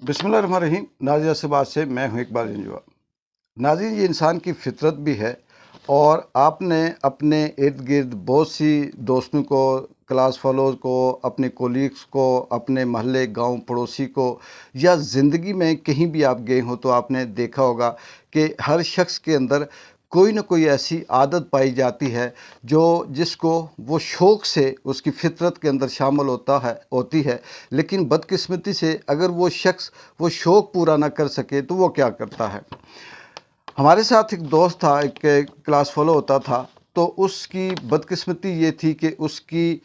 बिस्मिल्लाहिर्रहमानिर्रहीम। नाज़िर अब्बास से मैं हूँ इकबाल जंजुआ। नाज़रीन, ये इंसान की फितरत भी है और आपने अपने इर्द गिर्द बहुत सी दोस्तों को, क्लास फेलोज़ को, अपने कोलीग्स को, अपने महल्ले गांव पड़ोसी को, या ज़िंदगी में कहीं भी आप गए हो तो आपने देखा होगा कि हर शख्स के अंदर कोई ना कोई ऐसी आदत पाई जाती है जिसको वो शौक़ से उसकी फितरत के अंदर शामिल होती है। लेकिन बदकिस्मती से अगर वो शख्स वो शौक़ पूरा ना कर सके तो वो क्या करता है। हमारे साथ एक दोस्त था, एक क्लास फेलो होता था, तो उसकी बदकिस्मती ये थी कि उसकी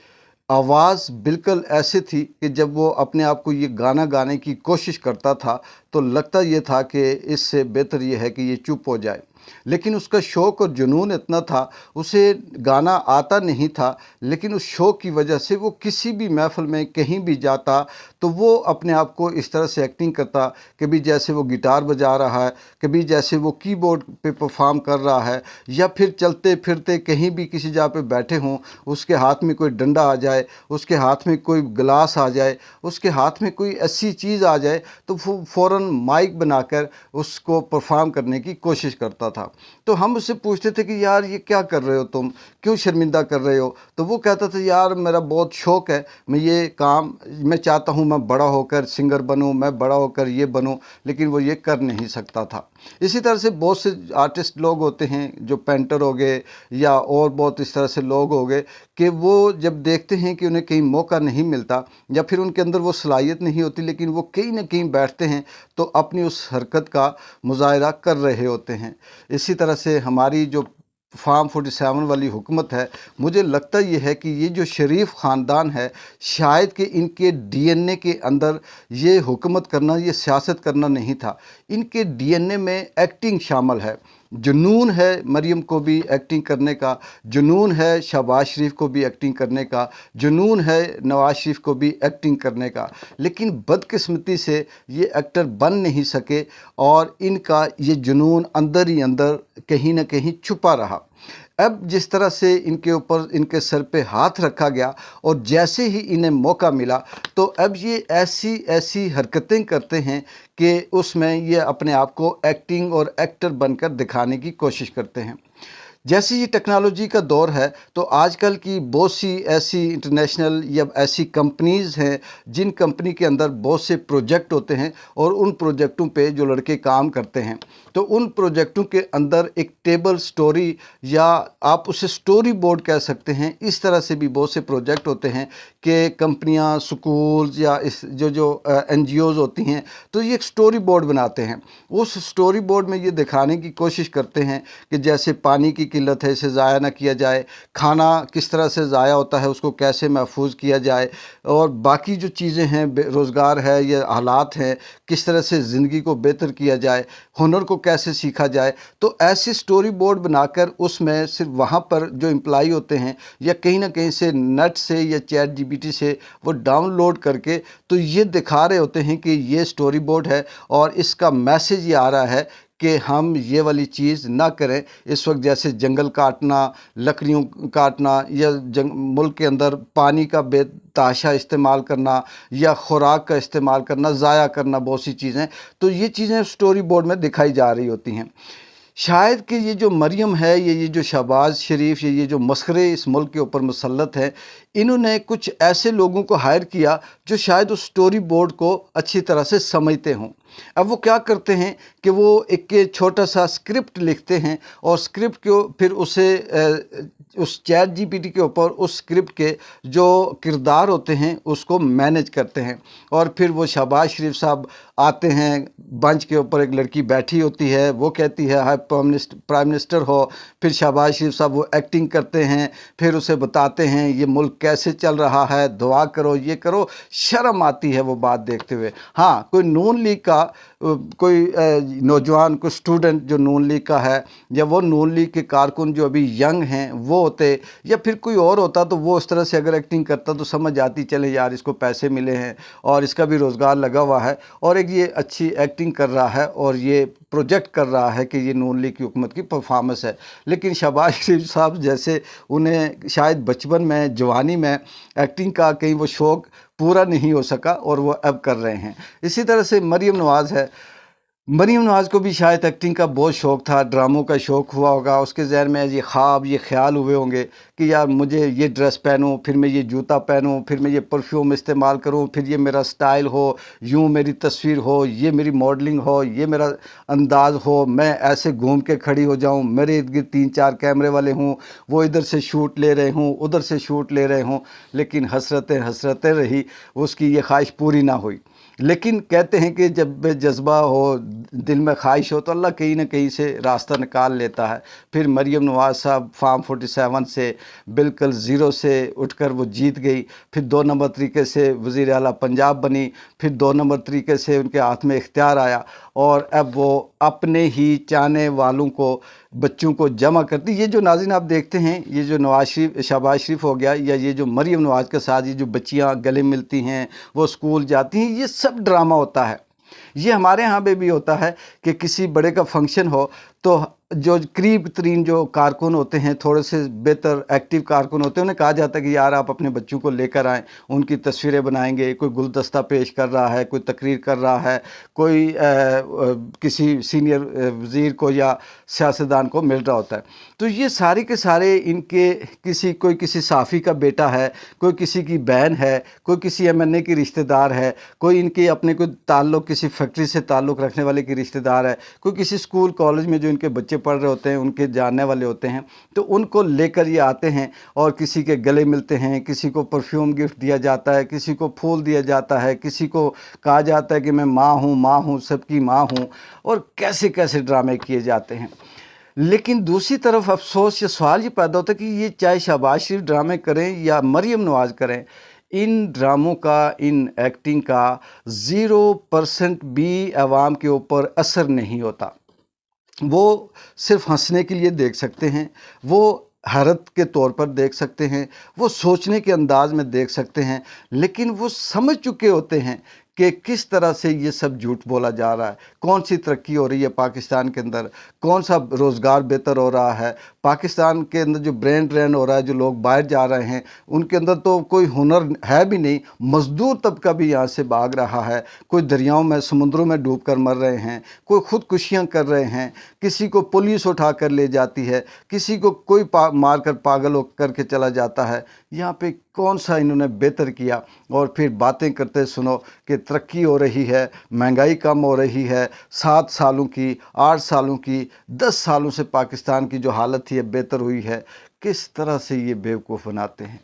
आवाज़ बिल्कुल ऐसे थी कि जब वो अपने आप को ये गाना गाने की कोशिश करता था तो लगता ये था कि इससे बेहतर ये है कि ये चुप हो जाए। लेकिन उसका शौक़ और जुनून इतना था, उसे गाना आता नहीं था, लेकिन उस शौक़ की वजह से वो किसी भी महफ़िल में कहीं भी जाता तो वो अपने आप को इस तरह से एक्टिंग करता, कभी जैसे वो गिटार बजा रहा है, कभी जैसे वो कीबोर्ड पे परफॉर्म कर रहा है, या फिर चलते फिरते कहीं भी किसी जगह पे बैठे हों, उसके हाथ में कोई डंडा आ जाए, उसके हाथ में कोई गिलास आ जाए, उसके हाथ में कोई ऐसी चीज़ आ जाए तो वो फ़ौरन माइक बनाकर उसको परफॉर्म करने की कोशिश करता था। तो हम उससे पूछते थे कि यार ये क्या कर रहे हो तुम, क्यों शर्मिंदा कर रहे हो? तो वो कहता था यार मेरा बहुत शौक़ है, मैं चाहता हूँ मैं बड़ा होकर सिंगर बनूँ, मैं बड़ा होकर ये बनूँ, लेकिन वो ये कर नहीं सकता था। इसी तरह से बहुत से आर्टिस्ट लोग होते हैं जो पेंटर हो गए या और बहुत इस तरह से लोग हो गए कि वो जब देखते हैं कि उन्हें कहीं मौका नहीं मिलता या फिर उनके अंदर वो सलाहियत नहीं होती, लेकिन वो कहीं ना कहीं बैठते हैं तो अपनी उस हरकत का मुजाहरा कर रहे होते हैं। इसी तरह से हमारी जो फार्म 47 वाली हुकूमत है, मुझे लगता ये है कि ये जो शरीफ ख़ानदान है, शायद कि इनके डीएनए के अंदर ये हुकूमत करना, ये सियासत करना नहीं था। इनके डीएनए में एक्टिंग शामिल है। जुनून है मरियम को भी एक्टिंग करने का, जुनून है शहबाज शरीफ को भी एक्टिंग करने का, जुनून है नवाज शरीफ को भी एक्टिंग करने का, लेकिन बदकिस्मती से ये एक्टर बन नहीं सके और इनका ये जुनून अंदर ही अंदर कहीं ना कहीं छुपा रहा। अब जिस तरह से इनके ऊपर, इनके सर पे हाथ रखा गया और जैसे ही इन्हें मौका मिला तो अब ये ऐसी ऐसी हरकतें करते हैं कि उसमें ये अपने आप को एक्टिंग और एक्टर बनकर दिखाने की कोशिश करते हैं। जैसे ये टेक्नोलॉजी का दौर है तो आजकल की बहुत सी ऐसी इंटरनेशनल या ऐसी कंपनीज़ हैं जिन कंपनी के अंदर बहुत से प्रोजेक्ट होते हैं और उन प्रोजेक्टों पे जो लड़के काम करते हैं तो उन प्रोजेक्टों के अंदर एक टेबल स्टोरी या आप उसे स्टोरी बोर्ड कह सकते हैं, इस तरह से भी बहुत से प्रोजेक्ट होते हैं कि कंपनियां, स्कूल्स या इस जो एनजीओज़ होती हैं तो ये एक स्टोरी बोर्ड बनाते हैं। उस स्टोरी बोर्ड में ये दिखाने की कोशिश करते हैं कि जैसे पानी की किल्लत है, इसे ज़ाया ना किया जाए, खाना किस तरह से ज़ाया होता है उसको कैसे महफूज किया जाए, और बाकी जो चीज़ें हैं, रोज़गार है या हालात हैं, किस तरह से ज़िंदगी को बेहतर किया जाए, हुनर को कैसे सीखा जाए। तो ऐसी स्टोरी बोर्ड बनाकर उसमें सिर्फ वहाँ पर जो एम्प्लॉई होते हैं या कहीं ना कहीं से नेट से या चैट जीपीटी से वो डाउनलोड करके तो ये दिखा रहे होते हैं कि ये स्टोरी बोर्ड है और इसका मैसेज ये आ रहा है कि हम ये वाली चीज़ ना करें। इस वक्त जैसे जंगल काटना, लकड़ियों काटना या मुल्क के अंदर पानी का बेतहाशा इस्तेमाल करना या खुराक का इस्तेमाल करना, ज़ाया करना बहुत सी चीज़ें, तो ये चीज़ें स्टोरी बोर्ड में दिखाई जा रही होती हैं। शायद कि ये जो मरियम है, ये जो शहबाज शरीफ, ये जो मसखरे इस मुल्क के ऊपर मुसल्लत हैं, इन्होंने कुछ ऐसे लोगों को हायर किया जो शायद उस स्टोरी बोर्ड को अच्छी तरह से समझते हों। अब वो क्या करते हैं कि वो एक छोटा सा स्क्रिप्ट लिखते हैं और स्क्रिप्ट को फिर उस चैट जीपीटी के ऊपर उस स्क्रिप्ट के जो किरदार होते हैं उसको मैनेज करते हैं, और फिर वो शहबाज शरीफ साहब आते हैं, बेंच के ऊपर एक लड़की बैठी होती है, वो कहती है हाय प्राइम मिनिस्टर हो, फिर शहबाज शरीफ साहब वो एक्टिंग करते हैं, फिर उसे बताते हैं ये मुल्क कैसे चल रहा है, दुआ करो, ये करो। शर्म आती है वो बात देखते हुए। हाँ, कोई नून लीग का कोई नौजवान, कोई स्टूडेंट जो नून लीग का है, या वो नून लीग के कारकुन जो अभी यंग हैं वो होते, या फिर कोई और होता, तो वो उस तरह से अगर एक्टिंग करता तो समझ आती चले यार इसको पैसे मिले हैं और इसका भी रोज़गार लगा हुआ है और एक ये अच्छी एक्टिंग कर रहा है और ये प्रोजेक्ट कर रहा है कि ये नून लीग की हुकूमत की परफॉर्मेंस है। लेकिन शहबाज शरीफ साहब जैसे, उन्हें शायद बचपन में, जवानी में एक्टिंग का कहीं वो शौक़ पूरा नहीं हो सका और वो अब कर रहे हैं। इसी तरह से मरियम नवाज़ है। मरियम नवाज़ को भी शायद एक्टिंग का बहुत शौक़ था, ड्रामों का शौक़ हुआ होगा, उसके ज़हन में ये ख्वाब, ये ख्याल हुए होंगे कि यार मुझे ये ड्रेस पहनूं, फिर मैं ये जूता पहनूं, फिर मैं ये परफ्यूम इस्तेमाल करूं, फिर ये मेरा स्टाइल हो, यूं मेरी तस्वीर हो, ये मेरी मॉडलिंग हो, ये मेरा अंदाज़ हो, मैं ऐसे घूम के खड़ी हो जाऊं, मेरे इर्द गिर्द 3-4 कैमरे वाले हों, वो इधर से शूट ले रहे हों, उधर से शूट ले रहे हों। लेकिन हसरतें रही, उसकी ये ख्वाहिश पूरी ना हुई। लेकिन कहते हैं कि जब जज्बा हो, दिल में ख्वाहिश हो, तो अल्लाह कहीं ना कहीं से रास्ता निकाल लेता है। फिर मरियम नवाज़ साहब फार्म 47 से बिल्कुल ज़ीरो से उठकर वो जीत गई। फिर 2 नंबर तरीके से वज़ीर आला पंजाब बनी। फिर 2 नंबर तरीके से उनके हाथ में इख्तियार आया और अब वो अपने ही चाहने वालों को, बच्चों को जमा करती। ये जो नाज़रीन आप देखते हैं, ये जो शहबाज शरीफ हो गया, या ये जो मरियम नवाज़ के साथ ये जो बच्चियाँ गले मिलती हैं, वो स्कूल जाती हैं, ये सब ड्रामा होता है। ये हमारे यहाँ पे भी होता है कि किसी बड़े का फंक्शन हो तो जो करीब तरीन जो कारकुन होते हैं, थोड़े से बेहतर एक्टिव कारकुन होते हैं, उन्हें कहा जाता है कि यार आप अपने बच्चों को लेकर आएँ, उनकी तस्वीरें बनाएंगे। कोई गुलदस्ता पेश कर रहा है, कोई तकरीर कर रहा है, कोई किसी सीनियर वज़ीर को या सियासतदान को मिल रहा होता है। तो ये सारे के सारे इनके कोई किसी साफ़ी का बेटा है, कोई किसी की बहन है, कोई किसी MNA की रिश्तेदार है, कोई इनके अपने कोई ताल्लुक़ किसी फैक्ट्री से ताल्लुक़ रखने वाले की रिश्तेदार है, कोई किसी स्कूल कॉलेज में जो इनके बच्चे पढ़ रहे होते हैं उनके जानने वाले होते हैं। तो उनको लेकर ये आते हैं और किसी के गले मिलते हैं, किसी को परफ्यूम गिफ्ट दिया जाता है, किसी को फूल दिया जाता है, किसी को कहा जाता है कि मैं माँ हूँ, सबकी माँ हूँ, और कैसे कैसे ड्रामे किए जाते हैं। लेकिन दूसरी तरफ अफसोस, ये सवाल ये पैदा होता है कि ये चाहे शहबाज शरीफ ड्रामे करें या मरियम नवाज़ करें, इन ड्रामों का, इन एक्टिंग का 0% भी अवाम के ऊपर असर नहीं होता। वो सिर्फ हंसने के लिए देख सकते हैं, वो हैरत के तौर पर देख सकते हैं, वो सोचने के अंदाज में देख सकते हैं, लेकिन वो समझ चुके होते हैं कि किस तरह से ये सब झूठ बोला जा रहा है, कौन सी तरक्की हो रही है पाकिस्तान के अंदर, कौन सा रोज़गार बेहतर हो रहा है, पाकिस्तान के अंदर जो ब्रेन ड्रेन हो रहा है, जो लोग बाहर जा रहे हैं उनके अंदर तो कोई हुनर है भी नहीं, मज़दूर तबका भी यहाँ से भाग रहा है, कोई दरियाओं में, समुद्रों में डूब कर मर रहे हैं, कोई ख़ुदकुशियाँ कर रहे हैं, किसी को पुलिस उठा कर ले जाती है, किसी को कोई मार कर पागल हो करके चला जाता है। यहाँ पे कौन सा इन्होंने बेहतर किया? और फिर बातें करते सुनो कि तरक्की हो रही है, महंगाई कम हो रही है, 7 सालों की, 8 सालों की, 10 सालों से पाकिस्तान की जो हालत थी बेहतर हुई है। किस तरह से ये बेवकूफ़ बनाते हैं।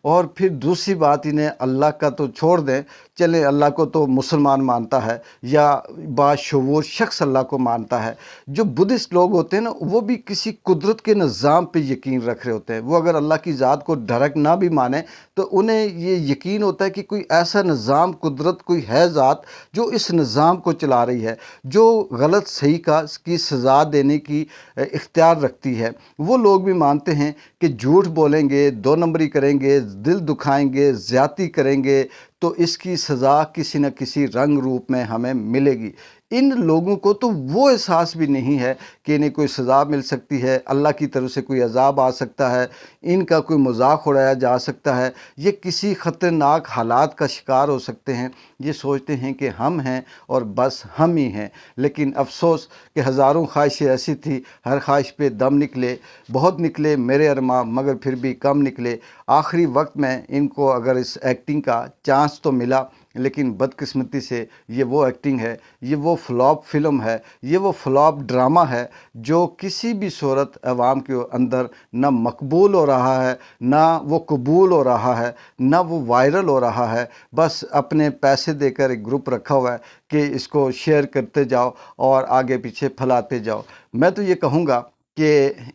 और फिर दूसरी बात, इन्हें अल्लाह का तो छोड़ दें, चले अल्लाह को तो मुसलमान मानता है या बाशऊर शख्स अल्लाह को मानता है। जो बुद्धिस्ट लोग होते हैं ना, वो भी किसी कुदरत के निज़ाम पे यकीन रख रहे होते हैं। वो अगर अल्लाह की ज़ात को डायरेक्ट ना भी माने तो उन्हें ये यकीन होता है कि कोई ऐसा निज़ाम, कुदरत कोई है ज़ात जो इस निज़ाम को चला रही है, जो गलत सही की सज़ा देने की इख्तियार रखती है। वो लोग भी मानते हैं कि झूठ बोलेंगे, 2 नंबरी करेंगे, दिल दुखाएंगे, ज़्यादती करेंगे तो इसकी सज़ा किसी न किसी रंग रूप में हमें मिलेगी। इन लोगों को तो वो एहसास भी नहीं है कि इन्हें कोई सज़ा मिल सकती है, अल्लाह की तरफ से कोई अज़ाब आ सकता है, इनका कोई मजाक उड़ाया जा सकता है, ये किसी ख़तरनाक हालात का शिकार हो सकते हैं। ये सोचते हैं कि हम हैं और बस हम ही हैं। लेकिन अफसोस कि हज़ारों ख्वाहिशें ऐसी थी, हर ख्वाहिश पे दम निकले, बहुत निकले मेरे अरमा, मगर फिर भी कम निकले। आखिरी वक्त में इनको अगर इस एक्टिंग का चांस तो मिला, लेकिन बदकिस्मती से ये वो एक्टिंग है, ये वो फ्लॉप फिल्म है, ये वो फ्लॉप ड्रामा है जो किसी भी सूरत अवाम के अंदर ना मकबूल हो रहा है, ना वो कबूल हो रहा है, ना वो वायरल हो रहा है। बस अपने पैसे देकर एक ग्रुप रखा हुआ है कि इसको शेयर करते जाओ और आगे पीछे फैलाते जाओ। मैं तो ये कहूँगा कि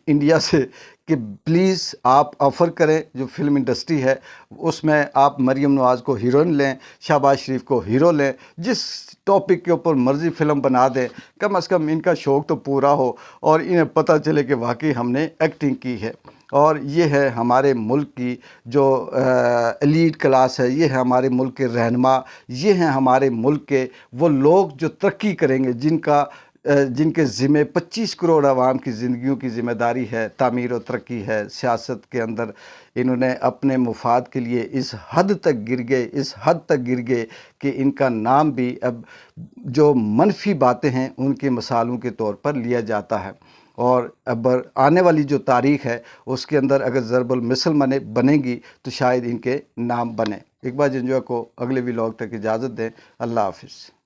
इंडिया से कि प्लीज़ आप ऑफ़र करें, जो फ़िल्म इंडस्ट्री है उसमें आप मरियम नवाज़ को हीरोइन लें, शहबाज शरीफ को हीरो लें, जिस टॉपिक के ऊपर मर्ज़ी फ़िल्म बना दें, कम से कम इनका शौक़ तो पूरा हो और इन्हें पता चले कि वाकई हमने एक्टिंग की है। और ये है हमारे मुल्क की जो एलीट क्लास है, ये है हमारे मुल्क के रहनुमा, ये हैं हमारे मुल्क के वो लोग जो तरक्की करेंगे, जिनका جن کے ذمہ 25 کروڑ عوام کی زندگیوں کی ذمہ داری ہے، تعمیر و ترقی ہے، سیاست کے اندر انہوں نے اپنے مفاد کے لیے اس حد تک گر گئے کہ ان کا نام بھی اب جو منفی باتیں ہیں ان کے مثالوں کے طور پر لیا جاتا ہے، اور اب آنے والی جو تاریخ ہے اس کے اندر اگر ضرب المثل بنے گی تو شاید ان کے نام بنے۔ اقبال جنجوعہ کو اگلے ولاگ تک اجازت دیں۔ اللہ حافظ۔